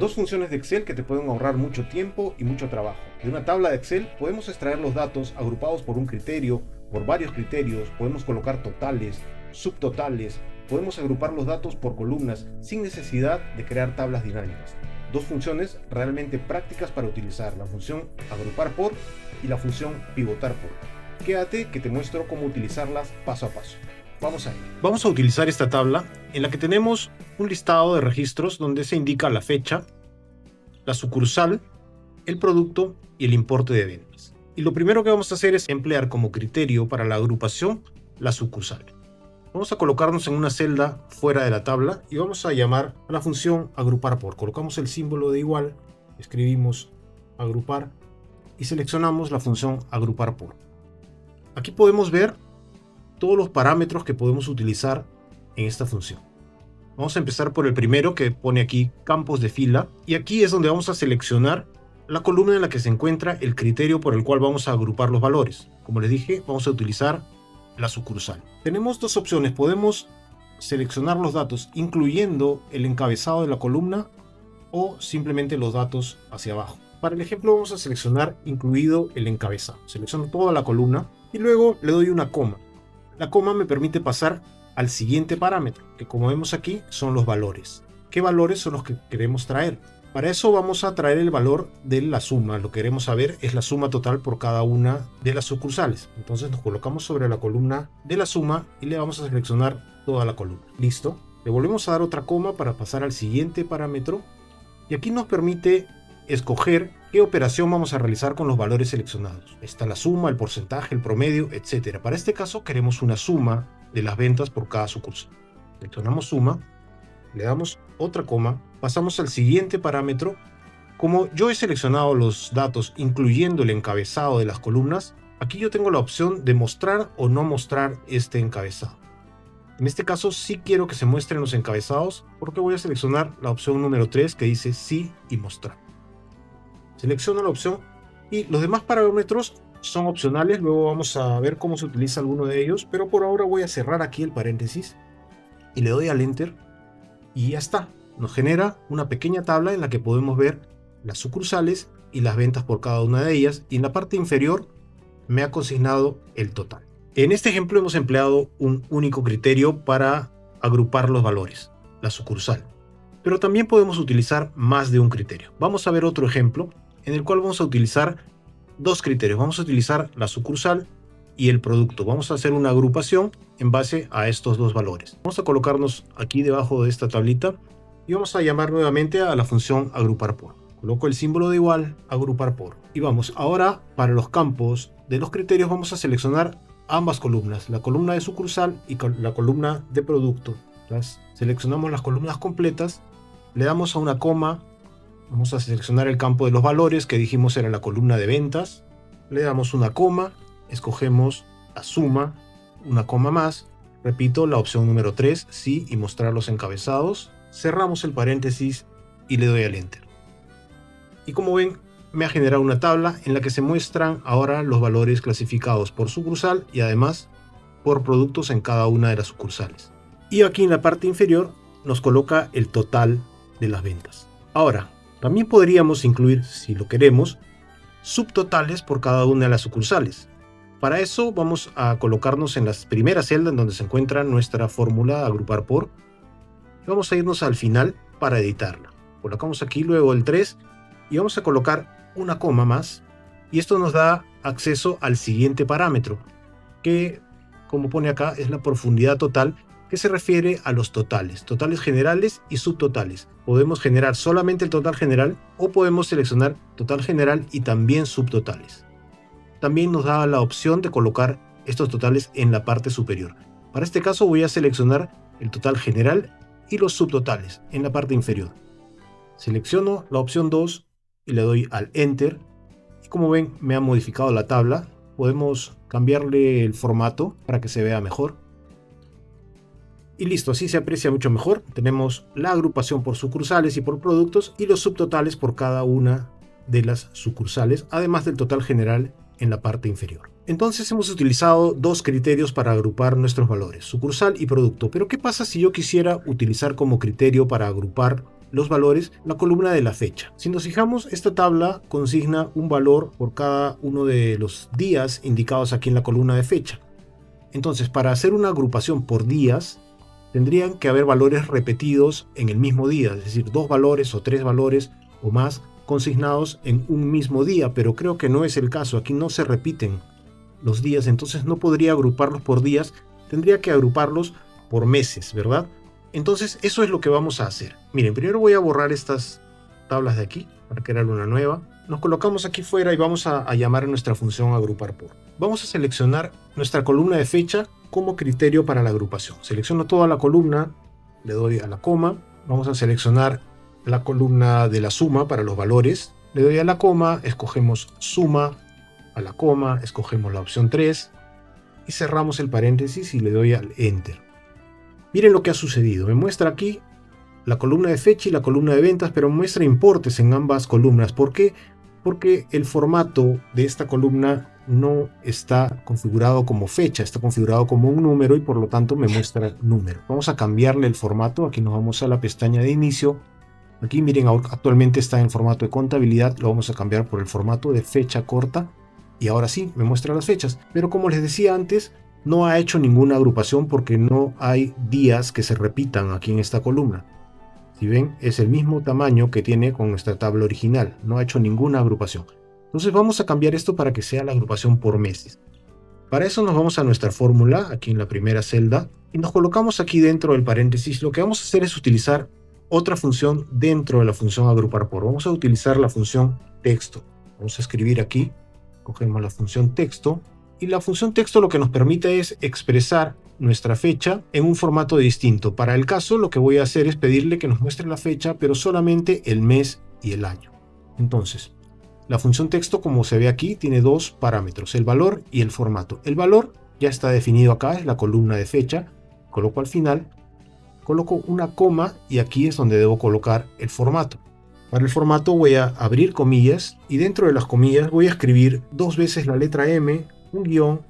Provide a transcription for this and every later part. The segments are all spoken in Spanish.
Dos funciones de Excel que te pueden ahorrar mucho tiempo y mucho trabajo. De una tabla de Excel podemos extraer los datos agrupados por un criterio, por varios criterios, podemos colocar totales, subtotales, podemos agrupar los datos por columnas sin necesidad de crear tablas dinámicas. Dos funciones realmente prácticas para utilizar, la función agrupar por y la función pivotar por. Quédate que te muestro cómo utilizarlas paso a paso. Vamos a ello. Vamos a utilizar esta tabla en la que tenemos un listado de registros donde se indica la fecha, la sucursal, el producto y el importe de ventas. Y lo primero que vamos a hacer es emplear como criterio para la agrupación la sucursal. Vamos a colocarnos en una celda fuera de la tabla y vamos a llamar a la función agrupar por. Colocamos el símbolo de igual, escribimos agrupar y seleccionamos la función agrupar por. Aquí podemos ver todos los parámetros que podemos utilizar en esta función. Vamos a empezar por el primero que pone aquí campos de fila y aquí es donde vamos a seleccionar la columna en la que se encuentra el criterio por el cual vamos a agrupar los valores. Como les dije, vamos a utilizar la sucursal. Tenemos dos opciones, podemos seleccionar los datos incluyendo el encabezado de la columna o simplemente los datos hacia abajo. Para el ejemplo vamos a seleccionar incluido el encabezado. Selecciono toda la columna y luego le doy una coma. La coma me permite pasar al siguiente parámetro, que como vemos aquí son los valores. ¿Qué valores son los que queremos traer? Para eso vamos a traer el valor de la suma. Lo que queremos saber es la suma total por cada una de las sucursales. Entonces nos colocamos sobre la columna de la suma y le vamos a seleccionar toda la columna. Listo. Le volvemos a dar otra coma para pasar al siguiente parámetro. Y aquí nos permite escoger qué operación vamos a realizar con los valores seleccionados. Está la suma, el porcentaje, el promedio, etc. Para este caso queremos una suma de las ventas por cada sucursal. Seleccionamos suma, le damos otra coma, pasamos al siguiente parámetro. Como yo he seleccionado los datos incluyendo el encabezado de las columnas, aquí yo tengo la opción de mostrar o no mostrar este encabezado. En este caso sí quiero que se muestren los encabezados porque voy a seleccionar la opción número 3 que dice sí y mostrar. Selecciono la opción y los demás parámetros son opcionales, luego vamos a ver cómo se utiliza alguno de ellos, pero por ahora voy a cerrar aquí el paréntesis y le doy al Enter y ya está. Nos genera una pequeña tabla en la que podemos ver las sucursales y las ventas por cada una de ellas y en la parte inferior me ha consignado el total. En este ejemplo hemos empleado un único criterio para agrupar los valores, la sucursal, pero también podemos utilizar más de un criterio. Vamos a ver otro ejemplo en el cual vamos a utilizar dos criterios. Vamos a utilizar la sucursal y el producto. Vamos a hacer una agrupación en base a estos dos valores. Vamos a colocarnos aquí debajo de esta tablita y vamos a llamar nuevamente a la función agrupar por. Coloco el símbolo de igual, agrupar por. Y vamos, ahora para los campos de los criterios vamos a seleccionar ambas columnas, la columna de sucursal y la columna de producto. Entonces, seleccionamos las columnas completas, le damos a una coma. Vamos a seleccionar el campo de los valores que dijimos era la columna de ventas. Le damos una coma, escogemos la suma, una coma más. Repito, la opción número 3, sí y mostrar los encabezados. Cerramos el paréntesis y le doy al Enter. Y como ven, me ha generado una tabla en la que se muestran ahora los valores clasificados por sucursal y además por productos en cada una de las sucursales. Y aquí en la parte inferior nos coloca el total de las ventas. Ahora, también podríamos incluir, si lo queremos, subtotales por cada una de las sucursales. Para eso vamos a colocarnos en la primera celda en donde se encuentra nuestra fórmula agrupar por. Y vamos a irnos al final para editarla. Colocamos aquí luego el 3 y vamos a colocar una coma más. Y esto nos da acceso al siguiente parámetro, que como pone acá es la profundidad total, que se refiere a los totales generales y subtotales. Podemos generar solamente el total general o podemos seleccionar total general y también subtotales. También nos da la opción de colocar estos totales en la parte superior. Para este caso voy a seleccionar el total general y los subtotales en la parte inferior. Selecciono la opción 2 y le doy al Enter. Y como ven, me ha modificado la tabla. Podemos cambiarle el formato para que se vea mejor. Y listo, así se aprecia mucho mejor. Tenemos la agrupación por sucursales y por productos y los subtotales por cada una de las sucursales, además del total general en la parte inferior. Entonces hemos utilizado dos criterios para agrupar nuestros valores, sucursal y producto. Pero ¿qué pasa si yo quisiera utilizar como criterio para agrupar los valores, la columna de la fecha. Si nos fijamos, esta tabla consigna un valor por cada uno de los días indicados aquí en la columna de fecha. Entonces, para hacer una agrupación por días, tendrían que haber valores repetidos en el mismo día, es decir, 2 valores o 3 valores o más consignados en un mismo día, pero creo que no es el caso. Aquí no se repiten los días, entonces no podría agruparlos por días, tendría que agruparlos por meses, ¿verdad? Entonces eso es lo que vamos a hacer. Miren, primero voy a borrar estas tablas de aquí para crear una nueva. Nos colocamos aquí fuera y vamos a llamar a nuestra función agrupar por. Vamos a seleccionar nuestra columna de fecha como criterio para la agrupación. Selecciono toda la columna, le doy a la coma, vamos a seleccionar la columna de la suma para los valores, le doy a la coma, escogemos suma, a la coma, escogemos la opción 3 y cerramos el paréntesis y le doy al enter. Miren lo que ha sucedido, me muestra aquí la columna de fecha y la columna de ventas, pero muestra importes en ambas columnas. ¿Por qué? Porque el formato de esta columna no está configurado como fecha, está configurado como un número y por lo tanto me muestra número. Vamos a cambiarle el formato, aquí nos vamos a la pestaña de inicio. Aquí miren, actualmente está en formato de contabilidad, lo vamos a cambiar por el formato de fecha corta y ahora sí me muestra las fechas. Pero como les decía antes, no ha hecho ninguna agrupación porque no hay días que se repitan aquí en esta columna. Si ven, es el mismo tamaño que tiene con nuestra tabla original, no ha hecho ninguna agrupación. Entonces vamos a cambiar esto para que sea la agrupación por meses. Para eso nos vamos a nuestra fórmula, aquí en la primera celda, y nos colocamos aquí dentro del paréntesis. Lo que vamos a hacer es utilizar otra función dentro de la función agrupar por. Vamos a utilizar la función texto. Vamos a escribir aquí, cogemos la función texto, y la función texto lo que nos permite es expresar nuestra fecha en un formato distinto. Para el caso, lo que voy a hacer es pedirle que nos muestre la fecha, pero solamente el mes y el año. Entonces, la función texto, como se ve aquí, tiene 2 parámetros, el valor y el formato. El valor ya está definido acá, es la columna de fecha. Coloco al final, coloco una coma y aquí es donde debo colocar el formato. Para el formato voy a abrir comillas y dentro de las comillas voy a escribir 2 veces la letra M, un guión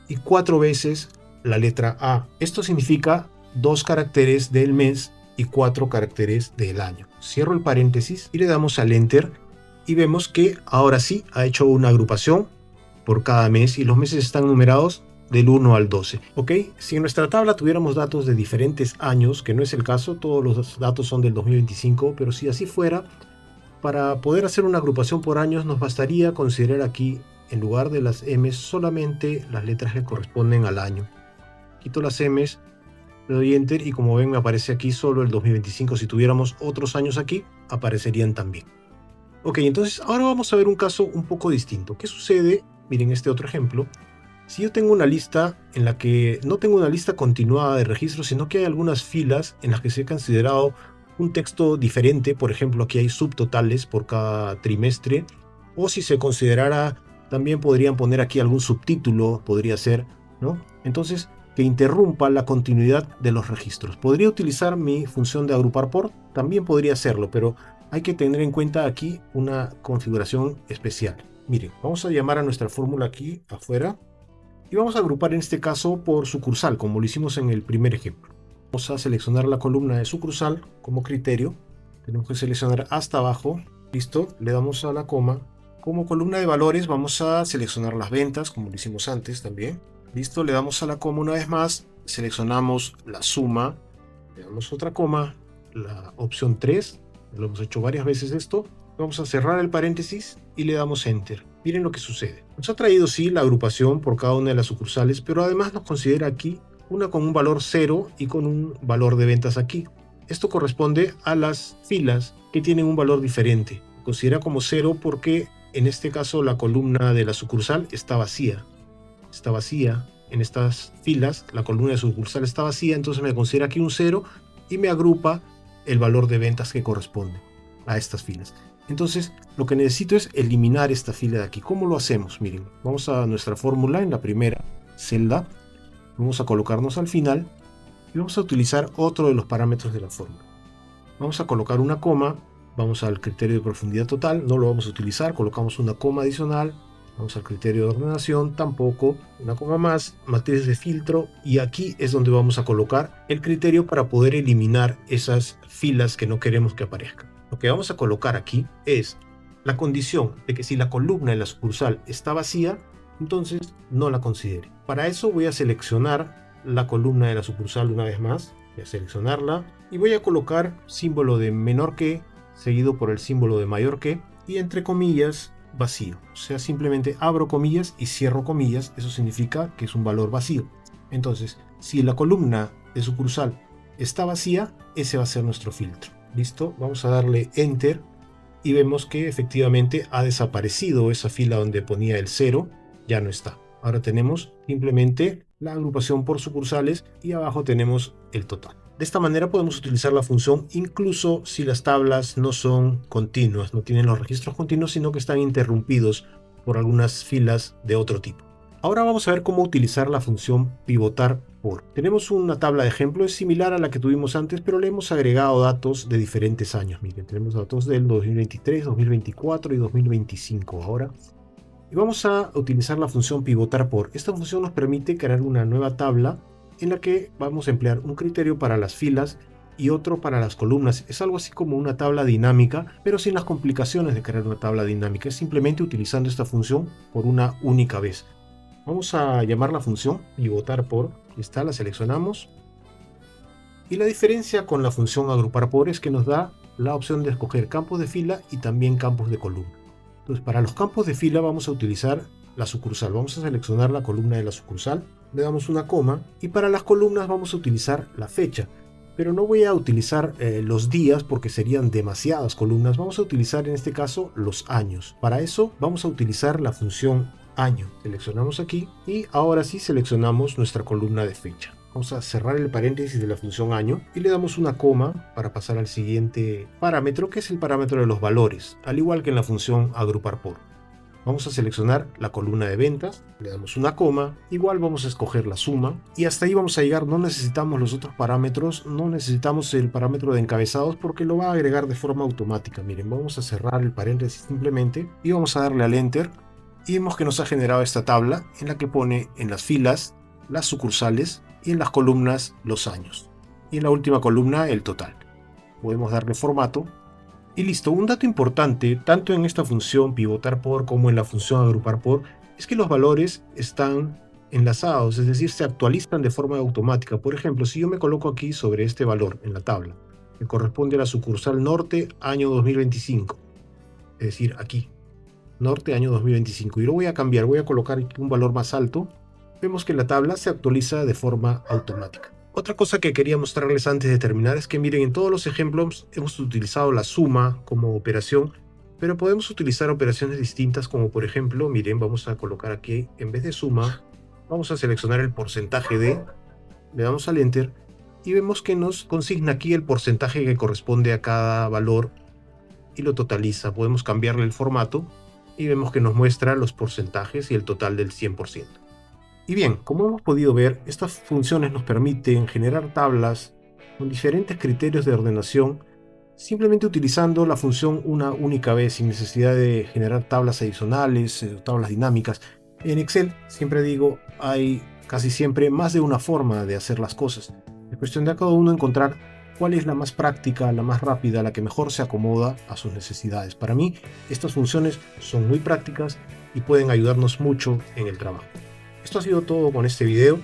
y 4 veces la letra A. Esto significa 2 caracteres del mes y 4 caracteres del año. Cierro el paréntesis y le damos al enter y vemos que ahora sí ha hecho una agrupación por cada mes y los meses están numerados del 1 al 12. ¿Ok? Si en nuestra tabla tuviéramos datos de diferentes años, que no es el caso, todos los datos son del 2025, pero si así fuera, para poder hacer una agrupación por años nos bastaría considerar aquí, en lugar de las M, solamente las letras que corresponden al año. Quito las M, le doy enter y como ven me aparece aquí solo el 2025. Si tuviéramos otros años aquí, aparecerían también. Ok, entonces ahora vamos a ver un caso un poco distinto. ¿Qué sucede? Miren este otro ejemplo. Si yo tengo una lista en la que no tengo una lista continuada de registros, sino que hay algunas filas en las que se ha considerado un texto diferente, por ejemplo aquí hay subtotales por cada trimestre, o si se considerara, también podrían poner aquí algún subtítulo, podría ser, ¿no? Entonces, que interrumpa la continuidad de los registros. ¿Podría utilizar mi función de agrupar por? También podría hacerlo, pero hay que tener en cuenta aquí una configuración especial. Miren, vamos a llamar a nuestra fórmula aquí afuera y vamos a agrupar en este caso por sucursal, como lo hicimos en el primer ejemplo. Vamos a seleccionar la columna de sucursal como criterio. Tenemos que seleccionar hasta abajo. Listo, le damos a la coma. Como columna de valores vamos a seleccionar las ventas, como lo hicimos antes también. Listo, le damos a la coma una vez más. Seleccionamos la suma. Le damos otra coma. La opción 3. Lo hemos hecho varias veces esto. Vamos a cerrar el paréntesis y le damos enter. Miren lo que sucede. Nos ha traído sí la agrupación por cada una de las sucursales, pero además nos considera aquí una con un valor 0 y con un valor de ventas aquí. Esto corresponde a las filas que tienen un valor diferente. Considera como 0 porque en este caso la columna de la sucursal está vacía. Está vacía. En estas filas la columna de sucursal está vacía, entonces me considera aquí un 0 y me agrupa el valor de ventas que corresponde a estas filas. Entonces lo que necesito es eliminar esta fila de aquí. ¿Cómo lo hacemos? Miren, vamos a nuestra fórmula en la primera celda. Vamos a colocarnos al final y vamos a utilizar otro de los parámetros de la fórmula. Vamos a colocar una coma, vamos al criterio de profundidad total, no lo vamos a utilizar, colocamos una coma adicional, Vamos al criterio de ordenación, tampoco, una coma más, matriz de filtro, y aquí es donde vamos a colocar el criterio para poder eliminar esas filas que no queremos que aparezcan. Lo que vamos a colocar aquí es la condición de que si la columna en la sucursal está vacía, entonces no la considere. Para eso voy a seleccionar la columna de la sucursal una vez más, voy a seleccionarla y voy a colocar símbolo de menor que, seguido por el símbolo de mayor que, y entre comillas, vacío. O sea, simplemente abro comillas y cierro comillas. Eso significa que es un valor vacío. Entonces, si la columna de sucursal está vacía, ese va a ser nuestro filtro. ¿Listo? Vamos a darle Enter y vemos que efectivamente ha desaparecido esa fila donde ponía el 0. Ya no está. Ahora tenemos simplemente la agrupación por sucursales y abajo tenemos el total. De esta manera podemos utilizar la función incluso si las tablas no son continuas, no tienen los registros continuos, sino que están interrumpidos por algunas filas de otro tipo. Ahora vamos a ver cómo utilizar la función pivotar por. Tenemos una tabla de ejemplo, es similar a la que tuvimos antes, pero le hemos agregado datos de diferentes años. Miren, tenemos datos del 2023, 2024 y 2025 ahora. Y vamos a utilizar la función pivotar por. Esta función nos permite crear una nueva tabla en la que vamos a emplear un criterio para las filas y otro para las columnas. Es algo así como una tabla dinámica, pero sin las complicaciones de crear una tabla dinámica. Es simplemente utilizando esta función por una única vez. Vamos a llamar la función pivotar por. Está, la seleccionamos. Y la diferencia con la función agrupar por es que nos da la opción de escoger campos de fila y también campos de columna. Entonces, para los campos de fila vamos a utilizar la sucursal. Vamos a seleccionar la columna de la sucursal, le damos una coma, y para las columnas vamos a utilizar la fecha. Pero no voy a utilizar los días porque serían demasiadas columnas. Vamos a utilizar en este caso los años. Para eso vamos a utilizar la función año. Seleccionamos aquí y ahora sí seleccionamos nuestra columna de fecha. Vamos a cerrar el paréntesis de la función año y le damos una coma para pasar al siguiente parámetro, que es el parámetro de los valores, al igual que en la función agrupar por. Vamos a seleccionar la columna de ventas, le damos una coma, igual vamos a escoger la suma y hasta ahí vamos a llegar. No necesitamos los otros parámetros, no necesitamos el parámetro de encabezados porque lo va a agregar de forma automática. Miren, vamos a cerrar el paréntesis simplemente y vamos a darle al Enter y vemos que nos ha generado esta tabla en la que pone en las filas las sucursales y en las columnas los años y en la última columna el total. Podemos darle formato y listo. Un dato importante tanto en esta función pivotar por como en la función agrupar por es que los valores están enlazados, es decir, se actualizan de forma automática. Por ejemplo, si yo me coloco aquí sobre este valor en la tabla que corresponde a la sucursal norte año 2025, es decir, aquí norte año 2025, y lo voy a cambiar, voy a colocar un valor más alto, vemos que la tabla se actualiza de forma automática. Otra cosa que quería mostrarles antes de terminar es que miren, en todos los ejemplos hemos utilizado la suma como operación, pero podemos utilizar operaciones distintas, como por ejemplo, miren, vamos a colocar aquí, en vez de suma, vamos a seleccionar el porcentaje de, le damos al Enter y vemos que nos consigna aquí el porcentaje que corresponde a cada valor y lo totaliza. Podemos cambiarle el formato y vemos que nos muestra los porcentajes y el total del 100%. Y bien, como hemos podido ver, estas funciones nos permiten generar tablas con diferentes criterios de ordenación simplemente utilizando la función una única vez, sin necesidad de generar tablas adicionales o tablas dinámicas. En Excel, siempre digo, hay casi siempre más de una forma de hacer las cosas. Es cuestión de a cada uno encontrar cuál es la más práctica, la más rápida, la que mejor se acomoda a sus necesidades. Para mí, estas funciones son muy prácticas y pueden ayudarnos mucho en el trabajo. Esto ha sido todo con este video.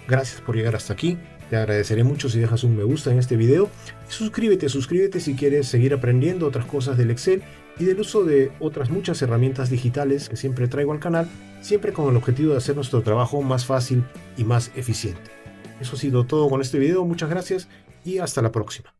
Gracias por llegar hasta aquí. Te agradeceré mucho si dejas un me gusta en este video. Y suscríbete si quieres seguir aprendiendo otras cosas del Excel y del uso de otras muchas herramientas digitales que siempre traigo al canal, siempre con el objetivo de hacer nuestro trabajo más fácil y más eficiente. Eso ha sido todo con este video. Muchas gracias y hasta la próxima.